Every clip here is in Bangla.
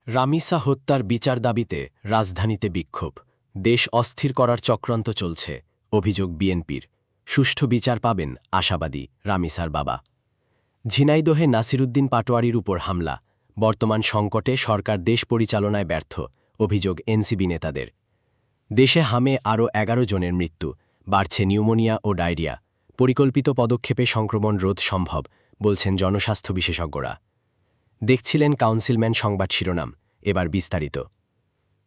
রামিসা হত্যার বিচার দাবিতে রাজধানীতে বিক্ষোভ। দেশ অস্থির করার চক্রান্ত চলছে, অভিযোগ বিএনপির। সুষ্ঠু বিচার পাবেন আশাবাদী রামিসার বাবা। ঝিনাইদহে নাসিরুদ্দিন পাটোয়ারির উপর হামলা। বর্তমান সংকটে সরকার দেশ পরিচালনায় ব্যর্থ, অভিযোগ এনসিবি নেতাদের। দেশে হামে আরও ১১ জনের মৃত্যু, বাড়ছে নিউমোনিয়া ও ডায়রিয়া। পরিকল্পিত পদক্ষেপে সংক্রমণ রোধ সম্ভব, বলছেন জনস্বাস্থ্য বিশেষজ্ঞরা। দেখছিলেন কাউন্সিলম্যান সংবাদ শিরোনাম, এবার বিস্তারিত।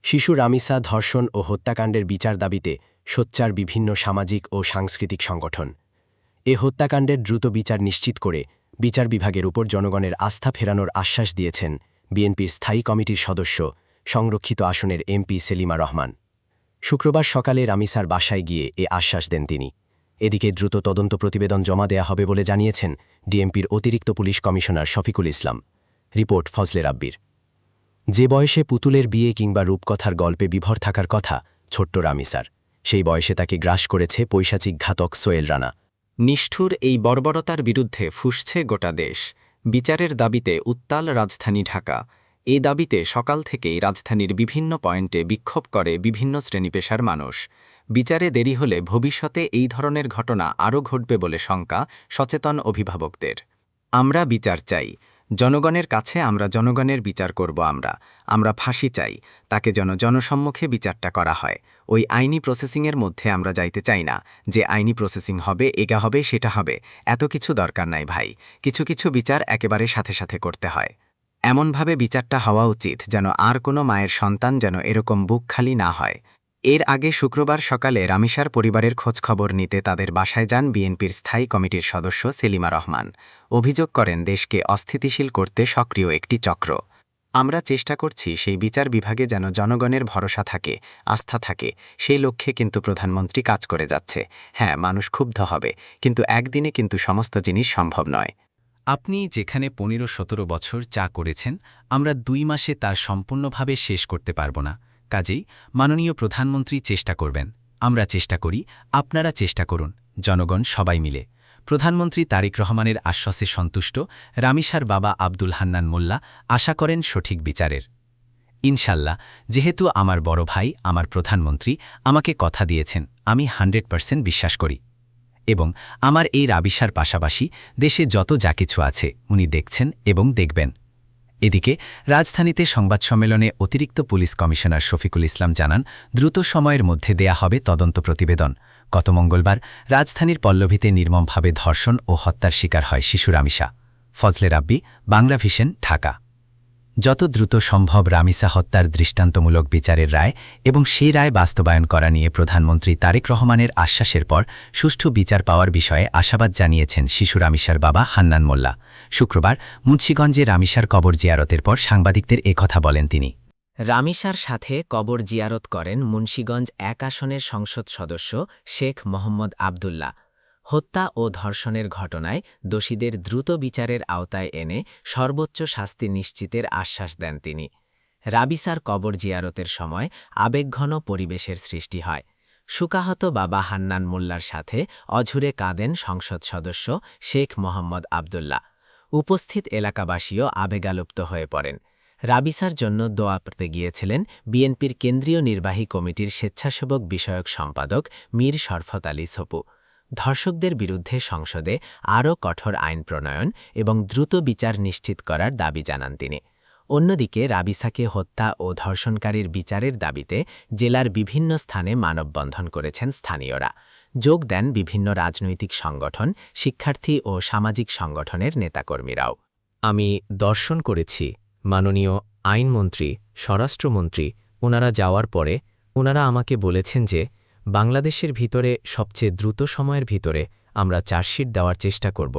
শিশু রামিসা ধর্ষণ ও হত্যাকাণ্ডের বিচার দাবিতে সোচ্চার বিভিন্ন সামাজিক ও সাংস্কৃতিক সংগঠন। এ হত্যাকাণ্ডের দ্রুত বিচার নিশ্চিত করে বিচার বিভাগের উপর জনগণের আস্থা ফেরানোর আশ্বাস দিয়েছেন বিএনপির স্থায়ী কমিটির সদস্য, সংরক্ষিত আসনের এমপি সেলিমা রহমান। শুক্রবার সকালে রামিসার বাসায় গিয়ে এ আশ্বাস দেন তিনি। এদিকে দ্রুত তদন্ত প্রতিবেদন জমা দেয়া হবে বলে জানিয়েছেন ডিএমপির অতিরিক্ত police commissioner Shafiqul Islam. Report Fazle রাব্বির। যে বয়সে পুতুলের বিয়ে কিংবা রূপকথার গল্পে বিভর থাকার কথা ছোট্ট রামিসার, সেই বয়সে তাকে গ্রাস করেছে পৈশাচিক ঘাতক সোহেল রানা। নিষ্ঠুর এই বর্বরতার বিরুদ্ধে ফুঁসছে গোটা দেশ। বিচারের দাবিতে উত্তাল রাজধানী ঢাকা। এই দাবিতে সকাল থেকেই রাজধানীর বিভিন্ন পয়েন্টে বিক্ষোভ করে বিভিন্ন শ্রেণীপেশার মানুষ। বিচারে দেরি হলে ভবিষ্যতে এই ধরনের ঘটনা আরও ঘটবে বলে শঙ্কা সচেতন অভিভাবকদের। আমরা বিচার চাই, জনগণের কাছে আমরা জনগণের বিচার করব। আমরা ফাঁসি চাই, তাকে জনসম্মুখে বিচারটা করা হয়। ওই আইনি প্রসেসিংয়ের মধ্যে আমরা যাইতে চাই না, যে আইনি প্রসেসিং হবে, এগা হবে, সেটা হবে, এত কিছু দরকার নাই ভাই। কিছু কিছু বিচার একেবারে সাথে সাথে করতে হয়। এমনভাবে বিচারটা হওয়া উচিত যেন আর কোনো মায়ের সন্তান যেন এরকম বুক খালি না হয়। এর আগে শুক্রবার সকালে রামিসার পরিবারের খোঁজখবর নিতে তাদের বাসায় যান বিএনপির স্থায়ী কমিটির সদস্য সেলিমা রহমান। অভিযোগ করেন দেশকে অস্থিতিশীল করতে সক্রিয় একটি চক্র। আমরা চেষ্টা করছি সেই বিচার বিভাগে যেন জনগণের ভরসা থাকে, আস্থা থাকে, সেই লক্ষ্যে কিন্তু প্রধানমন্ত্রী কাজ করে যাচ্ছে। হ্যাঁ, মানুষ ক্ষুব্ধ হবে, কিন্তু একদিনে কিন্তু সমস্ত জিনিস সম্ভব নয়। আপনি যেখানে ১৫-১৭ বছর চা করেছেন, আমরা ২ মাসে তার সম্পূর্ণভাবে শেষ করতে পারব না। কাজেই মাননীয় প্রধানমন্ত্রী চেষ্টা করবেন, আমরা চেষ্টা করি, আপনারা চেষ্টা করুন, জনগণ সবাই মিলে। প্রধানমন্ত্রী তারেক রহমানের আশ্বাসে সন্তুষ্ট রামিসার বাবা আব্দুল হান্নান মোল্লা আশা করেন সঠিক বিচারের। ইনশাল্লাহ, যেহেতু আমার বড় ভাই আমার প্রধানমন্ত্রী আমাকে কথা দিয়েছেন, আমি 100% বিশ্বাস করি। এবং আমার এই রাবিসার পাশাপাশি দেশে যত যা কিছু আছে উনি দেখছেন এবং দেখবেন। এদিকে রাজধানীতে সংবাদ সম্মেলনে অতিরিক্ত পুলিশ কমিশনার শফিকুল ইসলাম জানান, দ্রুত সময়ের মধ্যে দেয়া হবে তদন্ত প্রতিবেদন। গত মঙ্গলবার রাজধানীর পল্লবীতে নির্মমভাবে ধর্ষণ ও হত্যার শিকার হয় শিশু রামিসা। ফজলে রাব্বি, বাংলা ভিশন, ঢাকা। যত দ্রুত সম্ভব রামিসা হত্যার দৃষ্টান্তমূলক বিচারের রায় এবং সেই রায় বাস্তবায়ন করা নিয়ে প্রধানমন্ত্রী তারেক রহমানের আশ্বাসের পর সুষ্ঠু বিচার পাওয়ার বিষয়ে আশাবাদ জানিয়েছেন শিশু রামিসার বাবা হান্নান মোল্লা। শুক্রবার মুন্সিগঞ্জে রামিসার কবর জিয়ারতের পর সাংবাদিকদের একথা বলেন তিনি। রামিসার সাথে কবর জিয়ারত করেন মুন্সিগঞ্জ ১ আসনের সংসদ সদস্য শেখ মোহাম্মদ আবদুল্লাহ। হত্যা ও ধর্ষণের ঘটনায় দোষীদের দ্রুত বিচারের আওতায় এনে সর্বোচ্চ শাস্তি নিশ্চিতের আশ্বাস দেন তিনি। রাবিসার কবর জিয়ারতের সময় আবেগঘন পরিবেশের সৃষ্টি হয়। শোকাহত বাবা হান্নান মোল্লার সাথে অঝুরে কাঁদেন সংসদ সদস্য শেখ মোহাম্মদ আবদুল্লাহ। উপস্থিত এলাকাবাসীও আবেগালুপ্ত হয়ে পড়েন। রাবিসার জন্য দোয়া পেতে গিয়েছিলেন বিএনপির কেন্দ্রীয় নির্বাহী কমিটির স্বেচ্ছাসেবক বিষয়ক সম্পাদক মীর শরফত আলী সপু। ধর্ষকদের বিরুদ্ধে সংসদে আরও কঠোর আইন প্রণয়ন এবং দ্রুত বিচার নিশ্চিত করার দাবি জানান তিনি। অন্যদিকে রাবিসাকে হত্যা ও ধর্ষণকারীর বিচারের দাবিতে জেলার বিভিন্ন স্থানে মানববন্ধন করেছেন স্থানীয়রা। যোগ দেন বিভিন্ন রাজনৈতিক সংগঠন, শিক্ষার্থী ও সামাজিক সংগঠনের নেতাকর্মীরাও। আমি দর্শন করেছি মাননীয় আইনমন্ত্রী, স্বরাষ্ট্রমন্ত্রী, ওনারা যাওয়ার পরে ওনারা আমাকে বলেছেন যে বাংলাদেশের ভিতরে সবচেয়ে দ্রুত সময়ের ভিতরে আমরা চার্জশিট দেওয়ার চেষ্টা করব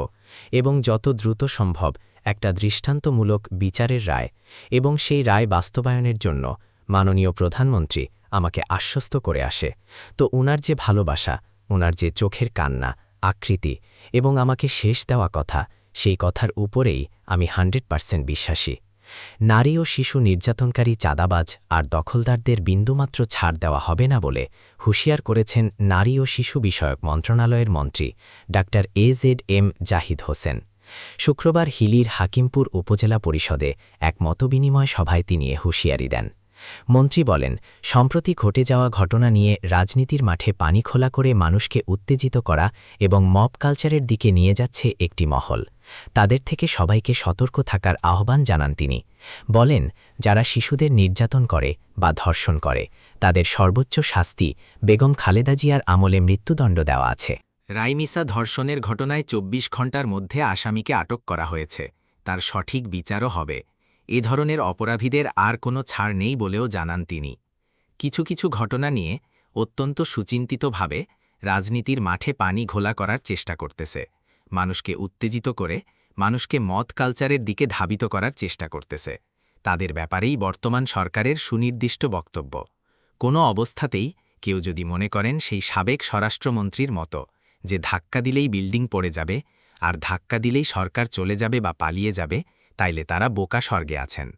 এবং যত দ্রুত সম্ভব একটা দৃষ্টান্তমূলক বিচারের রায় এবং সেই রায় বাস্তবায়নের জন্য মাননীয় প্রধানমন্ত্রী আমাকে আশ্বস্ত করে আসে। তো ওনার যে ভালোবাসা, ওনার যে চোখের কান্না, আকৃতি এবং আমাকে শেষ দেওয়া কথা, সেই কথার উপরেই আমি 100% বিশ্বাসী। নারী ও শিশু নির্যাতনকারী, চাঁদাবাজ আর দখলদারদের বিন্দুমাত্র ছাড় দেওয়া হবে না বলে হুঁশিয়ার করেছেন নারী ও শিশু বিষয়ক মন্ত্রণালয়ের মন্ত্রী ডা. AZM জাহিদ হোসেন। শুক্রবার হিলির হাকিমপুর উপজেলা পরিষদে এক মতবিনিময় সভায় তিনি এ হুঁশিয়ারি দেন। মন্ত্রী বলেন, সম্প্রতি ঘটে যাওয়া ঘটনা নিয়ে রাজনীতির মাঠে পানি খোলা করে মানুষকে উত্তেজিত করা এবং মব কালচারের দিকে নিয়ে যাচ্ছে একটি মহল। তাদের থেকে সবাইকে সতর্ক থাকার আহ্বান জানান তিনি। বলেন, যারা শিশুদের নির্যাতন করে বা ধর্ষণ করে তাদের সর্বোচ্চ শাস্তি বেগম খালেদা জিয়ার আমলে মৃত্যুদণ্ড দেওয়া আছে। রাইমিসা ধর্ষণের ঘটনায় ২৪ ঘণ্টার মধ্যে আসামিকে আটক করা হয়েছে, তার সঠিক বিচারও হবে। এ ধরনের অপরাধীদের আর কোনো ছাড় নেই বলেও জানান তিনি। কিছু কিছু ঘটনা নিয়ে অত্যন্ত সুচিন্তিতভাবে রাজনীতির মাঠে পানি ঘোলা করার চেষ্টা করতেছে, মানুষকে উত্তেজিত করে মানুষকে মদ কালচারের দিকে ধাবিত করার চেষ্টা করতেছে। তাদের ব্যাপারেই বর্তমান সরকারের সুনির্দিষ্ট বক্তব্য। কোনো অবস্থাতেই কেউ যদি মনে করেন সেই সাবেক স্বরাষ্ট্রমন্ত্রীর মতো যে ধাক্কা দিলেই বিল্ডিং পড়ে যাবে আর ধাক্কা দিলেই সরকার চলে যাবে বা পালিয়ে যাবে, তাইলে তারা বোকা স্বর্গে আছেন।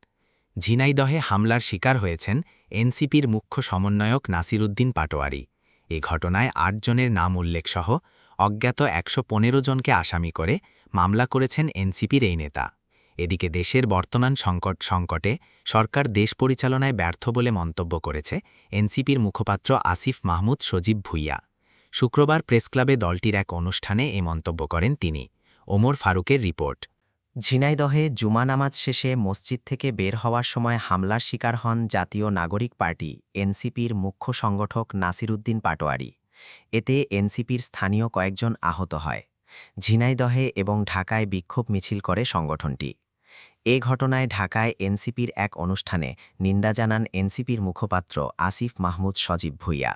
ঝিনাইদহে হামলার শিকার হয়েছেন এনসিপির মুখ্য সমন্বয়ক নাসিরুদ্দিন পাটোয়ারি। এ ঘটনায় ৮ জনের নাম উল্লেখসহ অজ্ঞাত ১১৫ জনকে আসামি করে মামলা করেছেন এনসিপির এই নেতা। এদিকে দেশের বর্তমান সংকটে সরকার দেশ পরিচালনায় ব্যর্থ বলে মন্তব্য করেছে এনসিপির মুখপাত্র আসিফ মাহমুদ সজীব ভুইয়া। শুক্রবার প্রেসক্লাবে দলটির এক অনুষ্ঠানে এ মন্তব্য করেন তিনি। ওমর ফারুকের রিপোর্ট। ঝিনাইদহে জুমা নামাজ শেষে মসজিদ থেকে বের হওয়ার সময় হামলার শিকার হন জাতীয় নাগরিক পার্টি এনসিপির মুখ্য সংগঠক নাসিরুদ্দিন পাটোয়ারি। এতে এনসিপির স্থানীয় কয়েকজন আহত হয়। ঝিনাইদহে এবং ঢাকায় বিক্ষোভ মিছিল করে সংগঠনটি। এ ঘটনায় ঢাকায় এনসিপির এক অনুষ্ঠানে নিন্দা জানান এনসিপির মুখপাত্র আসিফ মাহমুদ সজীব ভুইয়া।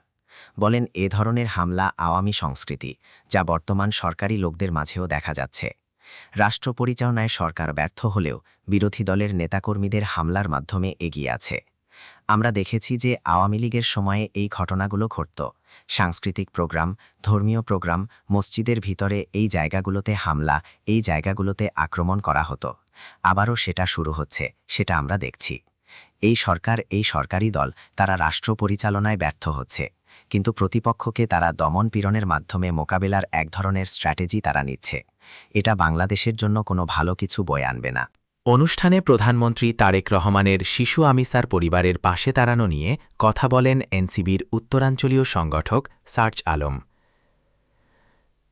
বলেন, এ ধরনের হামলা আওয়ামী সংস্কৃতি, যা বর্তমান সরকারি লোকদের মাঝেও দেখা যাচ্ছে। রাষ্ট্র পরিচালনায় সরকার ব্যর্থ হলেও বিরোধী দলের নেতাকর্মীদের হামলার মাধ্যমে এগিয়ে আছে। আমরা দেখেছি যে আওয়ামী লীগের সময়ে এই ঘটনাগুলো ঘটত। সাংস্কৃতিক প্রোগ্রাম, ধর্মীয় প্রোগ্রাম, মসজিদের ভিতরে এই জায়গাগুলোতে হামলা, এই জায়গাগুলোতে আক্রমণ করা হতো। আবারও সেটা শুরু হচ্ছে, সেটা আমরা দেখছি। এই সরকার, এই সরকারি দল, তারা রাষ্ট্র পরিচালনায় ব্যর্থ হচ্ছে, কিন্তু প্রতিপক্ষকে তারা দমন পীড়নের মাধ্যমে মোকাবেলার এক ধরনের স্ট্র্যাটেজি তারা নিচ্ছে। এটা বাংলাদেশের জন্য কোনো ভালো কিছু বয়ে আনবে না। অনুষ্ঠানে প্রধানমন্ত্রী তারেক রহমানের শিশু আমিসার পরিবারের পাশে দাঁড়ানো নিয়ে কথা বলেন এনসিবির উত্তরাঞ্চলীয় সংগঠক সার্চ আলম।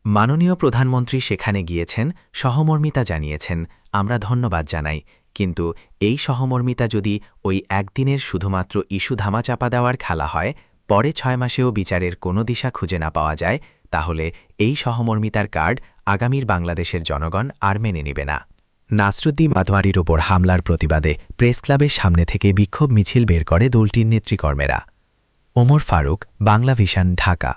মাননীয় প্রধানমন্ত্রী সেখানে গিয়েছেন, সহমর্মিতা জানিয়েছেন, আমরা ধন্যবাদ জানাই। কিন্তু এই সহমর্মিতা যদি ওই একদিনের শুধুমাত্র ইস্যু ধামাচাপা দেওয়ার খেলা হয়, পরে ৬ মাসেও বিচারের কোনো দিশা খুঁজে না পাওয়া যায়, তাহলে এই সহমর্মিতার কার্ড আগামীর বাংলাদেশের জনগণ আর মেনে নেবে না। নাসরুদ্দিন পাটোয়ারির ওপর হামলার প্রতিবাদে প্রেসক্লাবের সামনে থেকে বিক্ষোভ মিছিল বের করে দলটির নেতৃকর্মেরা। ওমর ফারুক, বাংলা ভিশন, ঢাকা।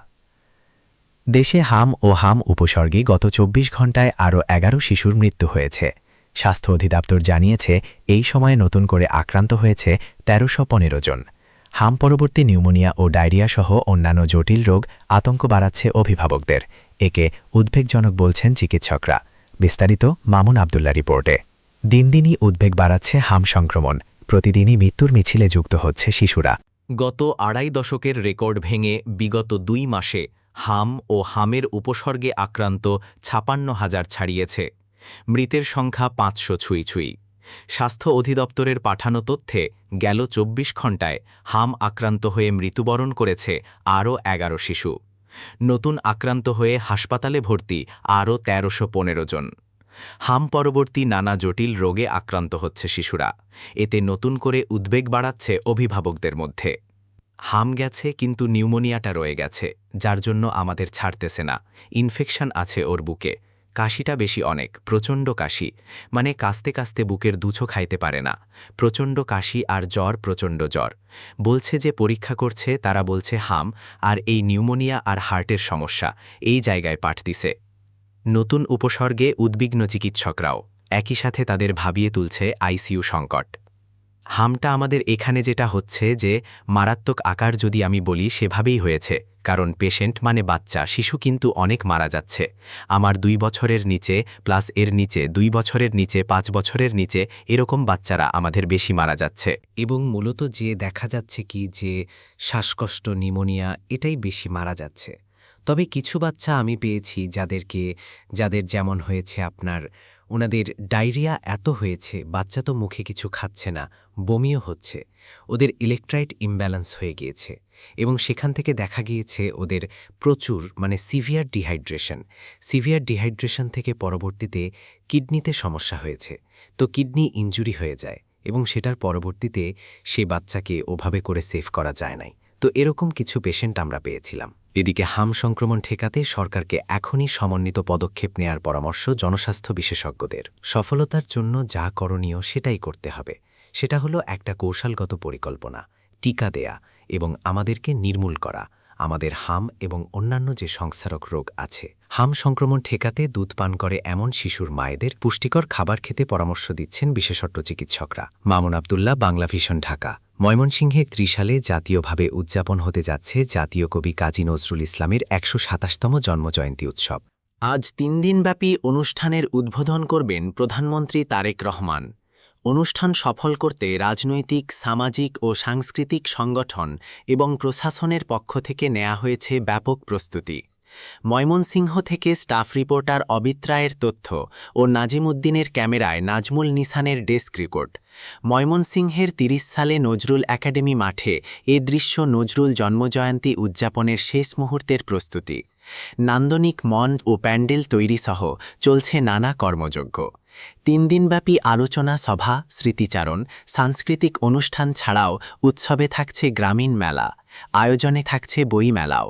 দেশে হাম ও হাম উপসর্গে গত ২৪ ঘণ্টায় আরও ১১ শিশুর মৃত্যু হয়েছে। স্বাস্থ্য অধিদপ্তর জানিয়েছে, এই সময়ে নতুন করে আক্রান্ত হয়েছে ১৩১৫ জন। হাম পরবর্তী নিউমোনিয়া ও ডায়রিয়া সহ অন্যান্য জটিল রোগ আতঙ্ক বাড়াচ্ছে অভিভাবকদের। একে উদ্বেগজনক বলছেন চিকিৎসকরা। বিস্তারিত মামুন আবদুল্লাহ রিপোর্টে। দিন দিনই উদ্বেগ বাড়াচ্ছে হাম সংক্রমণ। প্রতিদিনই মৃত্যুর মিছিলে যুক্ত হচ্ছে শিশুরা। গত ২.৫ দশকের রেকর্ড ভেঙে বিগত ২ মাসে হাম ও হামের উপসর্গে আক্রান্ত ৫৬,০০০ ছাড়িয়েছে। মৃতের সংখ্যা ৫০০ ছুঁই। স্বাস্থ্য অধিদপ্তরের পাঠানো তথ্যে গেল ২৪ ঘণ্টায় হাম আক্রান্ত হয়ে মৃত্যুবরণ করেছে আরও ১১ শিশু। নতুন আক্রান্ত হয়ে হাসপাতালে ভর্তি আরও ১৩১৫ জন। হাম পরবর্তী নানা জটিল রোগে আক্রান্ত হচ্ছে শিশুরা। এতে নতুন করে উদ্বেগ বাড়াচ্ছে অভিভাবকদের মধ্যে। হাম গেছে কিন্তু নিউমোনিয়াটা রয়ে গেছে, যার জন্য আমাদের ছাড়তেছে না। ইনফেকশন আছে ওর বুকে, কাশিটা বেশি অনেক, প্রচণ্ড কাশি, মানে কাশতে কাশতে বুকের দুছো খাইতে পারে না। প্রচণ্ড কাশি আর জ্বর, প্রচণ্ড জ্বর। বলছে যে পরীক্ষা করছে, তারা বলছে হাম আর এই নিউমোনিয়া আর হার্টের সমস্যা, এই জায়গায় পাঠ দিছে। নতুন উপসর্গে উদ্বিগ্ন চিকিৎসকরাও, একই সাথে তাদের ভাবিয়ে তুলছে আইসিইউ সংকট। হামটা আমাদের এখানে যেটা হচ্ছে যে মারাত্মক আকার যদি আমি বলি সেভাবেই হয়েছে, কারণ পেশেন্ট মানে বাচ্চা, শিশু কিন্তু অনেক মারা যাচ্ছে। আমার ২ বছরের নিচে প্লাস এর নিচে ২ বছরের নিচে ৫ বছরের নিচে এরকম বাচ্চারা আমাদের বেশি মারা যাচ্ছে। এবং মূলত যে দেখা যাচ্ছে কি যে শ্বাসকষ্ট, নিউমোনিয়া এটাই বেশি মারা যাচ্ছে। তবে কিছু বাচ্চা আমি পেয়েছি যাদের যেমন হয়েছে আপনার ওনাদের ডায়রিয়া এত হয়েছে, বাচ্চা তো মুখে কিছু খাচ্ছে না, বমিও হচ্ছে, ওদের ইলেকট্রাইট ইমব্যালেন্স হয়ে গিয়েছে এবং সেখান থেকে দেখা গিয়েছে ওদের প্রচুর সিভিয়ার ডিহাইড্রেশন থেকে পরবর্তীতে কিডনিতে সমস্যা হয়েছে। তো কিডনি ইনজুরি হয়ে যায় এবং সেটার পরবর্তীতে সেই বাচ্চাকে ওভাবে করে সেভ করা যায় নাই। তো এরকম কিছু পেশেন্ট আমরা পেয়েছিলাম। এদিকে হাম সংক্রমণ ঠেকাতে সরকারকে এখনই সমন্বিত পদক্ষেপ নেয়ার পরামর্শ জনস্বাস্থ্য বিশেষজ্ঞদের। সফলতার জন্য যা করণীয় সেটাই করতে হবে। সেটা হলো একটা কৌশলগত পরিকল্পনা, টিকা দেয়া এবং আমাদেরকে নির্মূল করা আমাদের হাম এবং অন্যান্য যে সংসারক রোগ আছে। হাম সংক্রমণ ঠেকাতে দুধ পান করে এমন শিশুর মায়েদের পুষ্টিকর খাবার খেতে পরামর্শ দিচ্ছেন বিশেষজ্ঞ চিকিৎসকরা। মামুন আবদুল্লাহ, বাংলা ভিশন, ঢাকা। ময়মনসিংহে ত্রিশালে জাতীয়ভাবে উদযাপন হতে যাচ্ছে জাতীয় কবি কাজী নজরুল ইসলামের ১২৭তম জন্মজয়ন্তী উৎসব। আজ ৩ দিনব্যাপী অনুষ্ঠানের উদ্বোধন করবেন প্রধানমন্ত্রী তারেক রহমান। অনুষ্ঠান সফল করতে রাজনৈতিক, সামাজিক ও সাংস্কৃতিক সংগঠন এবং প্রশাসনের পক্ষ থেকে নেওয়া হয়েছে ব্যাপক প্রস্তুতি। ময়মনসিংহ থেকে স্টাফ রিপোর্টার অবিত রায়ের তথ্য ও নাজিম উদ্দিনের ক্যামেরায় নাজমুল নিসানের ডেস্ক রিপোর্ট। ময়মনসিংহের ৩০ সালে নজরুল একাডেমি মাঠে এ দৃশ্য নজরুল জন্মজয়ন্তী উদযাপনের শেষ মুহূর্তের প্রস্তুতি। নান্দনিক মঞ্চ ও প্যান্ডেল তৈরিসহ চলছে নানা কর্মযজ্ঞ। ৩ দিনব্যাপী আলোচনা সভা, স্মৃতিচারণ, সাংস্কৃতিক অনুষ্ঠান ছাড়াও উৎসবে থাকছে গ্রামীণ মেলা, আয়োজনে থাকছে বইমেলাও।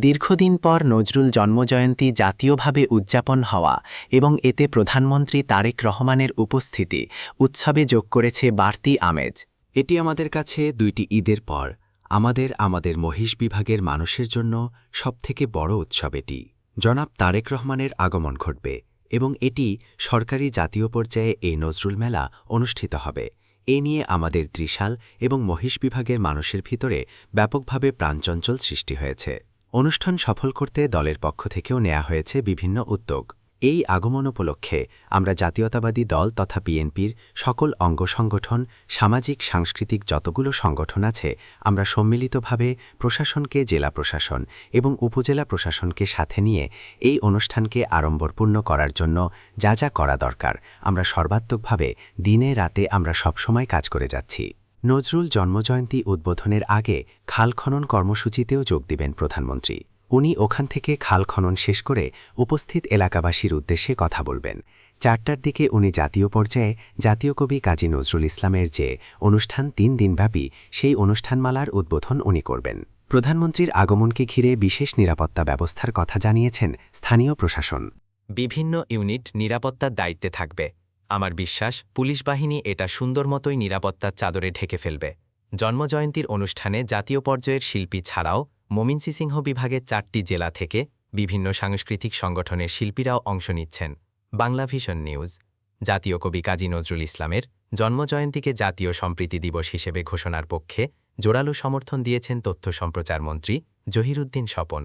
দীর্ঘদিন পর নজরুল জন্মজয়ন্তী জাতীয়ভাবে উদযাপন হওয়া এবং এতে প্রধানমন্ত্রী তারেক রহমানের উপস্থিতি উৎসবে যোগ করেছে বাড়তি আমেজ। এটি আমাদের কাছে ২টি ঈদের পর আমাদের মহিষ বিভাগের মানুষের জন্য সবথেকে বড় উৎসব। এটি জনাব তারেক রহমানের আগমন ঘটবে এবং এটি সরকারি জাতীয় পর্যায়ে এই নজরুল মেলা অনুষ্ঠিত হবে। এ নিয়ে আমাদের ত্রিশাল এবং মহিষ বিভাগের মানুষের ভিতরে ব্যাপকভাবে প্রাণচঞ্চল সৃষ্টি হয়েছে। অনুষ্ঠান সফল করতে দলের পক্ষ থেকেও নেওয়া হয়েছে বিভিন্ন উদ্যোগ। এই আগমন উপলক্ষে আমরা জাতীয়তাবাদী দল তথা বিএনপির সকল অঙ্গ সংগঠন, সামাজিক সাংস্কৃতিক যতগুলো সংগঠন আছে, আমরা সম্মিলিতভাবে প্রশাসনকে, জেলা প্রশাসন এবং উপজেলা প্রশাসনকে সাথে নিয়ে এই অনুষ্ঠানকে আড়ম্বরপূর্ণ করার জন্য যা যা করা দরকার আমরা সর্বাত্মকভাবে দিনে রাতে আমরা সবসময় কাজ করে যাচ্ছি। নজরুল জন্মজয়ন্তী উদ্বোধনের আগে খাল খনন কর্মসূচিতেও যোগ দিবেন প্রধানমন্ত্রী। উনি ওখান থেকে খাল খনন শেষ করে উপস্থিত এলাকাবাসীর উদ্দেশ্যে কথা বলবেন। ৪টার দিকে উনি জাতীয় পর্যায়ে জাতীয় কবি কাজী নজরুল ইসলামের যে অনুষ্ঠান ৩ দিনব্যাপী, সেই অনুষ্ঠানমালার উদ্বোধন উনি করবেন। প্রধানমন্ত্রীর আগমনকে ঘিরে বিশেষ নিরাপত্তা ব্যবস্থার কথা জানিয়েছেন স্থানীয় প্রশাসন। বিভিন্ন ইউনিট নিরাপত্তার দায়িত্বে থাকবে। আমার বিশ্বাস পুলিশ বাহিনী এটা সুন্দর মতোই নিরাপত্তার চাদরে ঢেকে ফেলবে। জন্মজয়ন্তীর অনুষ্ঠানে জাতীয় পর্যায়ের শিল্পী ছাড়াও ময়মনসিংহ বিভাগের ৪টি জেলা থেকে বিভিন্ন সাংস্কৃতিক সংগঠনের শিল্পীরাও অংশ নিচ্ছেন। Bangla vision news. জাতীয় কবি কাজী নজরুল ইসলামের জন্মজয়ন্তীকে জাতীয় সম্প্রীতি দিবস হিসেবে ঘোষণার পক্ষে জোরালো সমর্থন দিয়েছেন তথ্য সম্প্রচার মন্ত্রী জহিরুদ্দিন স্বপন।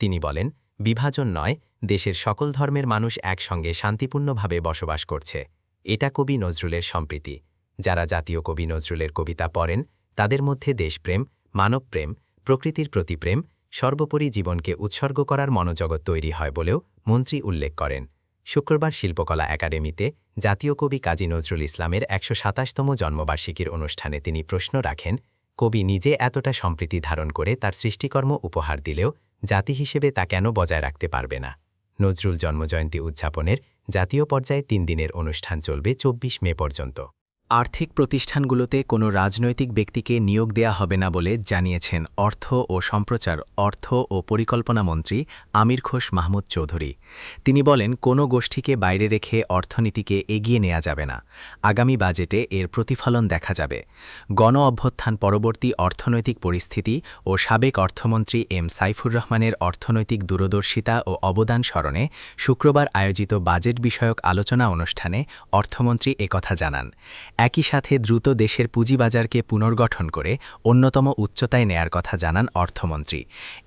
তিনি বলেন, বিভাজন নয়, দেশের সকল ধর্মের মানুষ একসঙ্গে শান্তিপূর্ণভাবে বসবাস করছে। এটা কবি নজরুলের সম্প্রীতি। যারা জাতীয় কবি নজরুলের কবিতা পড়েন তাদের মধ্যে দেশপ্রেম, মানবপ্রেম, প্রকৃতির প্রতি প্রেম, সর্বোপরি জীবনকে উৎসর্গ করার মনোজগৎ তৈরি হয় বলেও মন্ত্রী উল্লেখ করেন। শুক্রবার শিল্পকলা একাডেমিতে জাতীয় কবি কাজী নজরুল ইসলামের ১২৭তম জন্মবার্ষিকীর অনুষ্ঠানে তিনি প্রশ্ন রাখেন, কবি নিজে এতটা সম্প্রীতি ধারণ করে তার সৃষ্টিকর্ম উপহার দিলেও জাতি হিসেবে তা কেন বজায় রাখতে পারবে না? নজরুল জন্মজয়ন্তী উদযাপনের জাতীয় পর্যায়ে ৩ দিনের অনুষ্ঠান চলবে ২৪ মে পর্যন্ত। আর্থিক প্রতিষ্ঠানগুলোতে কোনো রাজনৈতিক ব্যক্তিকে নিয়োগ দেয়া হবে না বলে জানিয়েছেন অর্থ ও সম্প্রচার, অর্থ ও পরিকল্পনা মন্ত্রী আমির খোস মাহমুদ চৌধুরী। তিনি বলেন, কোনো গোষ্ঠীকে বাইরে রেখে অর্থনীতিকে এগিয়ে নেওয়া যাবে না। আগামী বাজেটে এর প্রতিফলন দেখা যাবে। গণ অভ্যুত্থান পরবর্তী অর্থনৈতিক পরিস্থিতি ও সাবেক অর্থমন্ত্রী এম সাইফুর রহমানের অর্থনৈতিক দূরদর্শিতা ও অবদান স্মরণে শুক্রবার আয়োজিত বাজেট বিষয়ক আলোচনা অনুষ্ঠানে অর্থমন্ত্রী একথা জানান। একই সাথে দ্রুত দেশের পুঁজিবাজারকে পুনর্গঠন করে অন্যতম উচ্চতায় নেয়ার কথা জানান অর্থমন্ত্রী।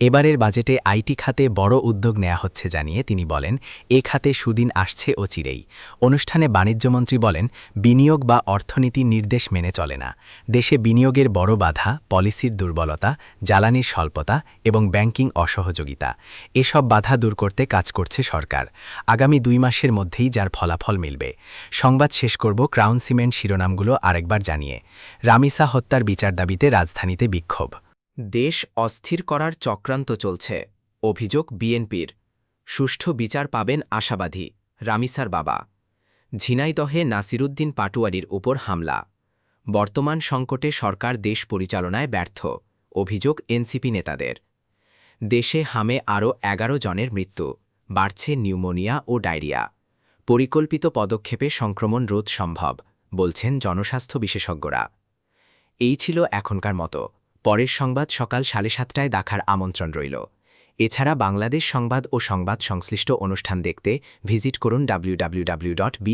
এবারের বাজেটে আইটি খাতে বড় উদ্যোগ নেওয়া হচ্ছে জানিয়ে তিনি বলেন, এ খাতে সুদিন আসছে অচিরেই। অনুষ্ঠানে বাণিজ্যমন্ত্রী বলেন, বিনিয়োগ বা অর্থনীতির নির্দেশ মেনে চলে না। দেশে বিনিয়োগের বড় বাধা পলিসির দুর্বলতা, জ্বালানির স্বল্পতা এবং ব্যাংকিং অসহযোগিতা। এসব বাধা দূর করতে কাজ করছে সরকার। আগামী 2 মাসের মধ্যেই যার ফলাফল মিলবে। সংবাদ শেষ করব ক্রাউন সিমেন্ট শিরোনামগুলো আরেকবার জানিয়ে। রামিসা হত্যার বিচার দাবিতে রাজধানীতে বিক্ষোভ। দেশ অস্থির করার চক্রান্ত চলছে, অভিযোগ বিএনপির। সুষ্ঠু বিচার পাবেন আশাবাদী, রামিসার বাবা। ঝিনাইদহে নাসিরুদ্দিন পাটোয়ারির উপর হামলা। বর্তমান সংকটে সরকার দেশ পরিচালনায় ব্যর্থ, অভিযোগ এনসিপি নেতাদের। দেশে হামে আরও 11 জনের মৃত্যু, বাড়ছে নিউমোনিয়া ও ডায়রিয়া। পরিকল্পিত পদক্ষেপে সংক্রমণ রোধ সম্ভব, বলছেন জনস্বাস্থ্য বিশেষজ্ঞরা। এই ছিল এখনকার মতো। পরের সংবাদ সকাল 7:30টায় দেখার আমন্ত্রণ রইল। এছাড়া বাংলাদেশ সংবাদ ও সংবাদ সংশ্লিষ্ট অনুষ্ঠান দেখতে ভিজিট করুন www.b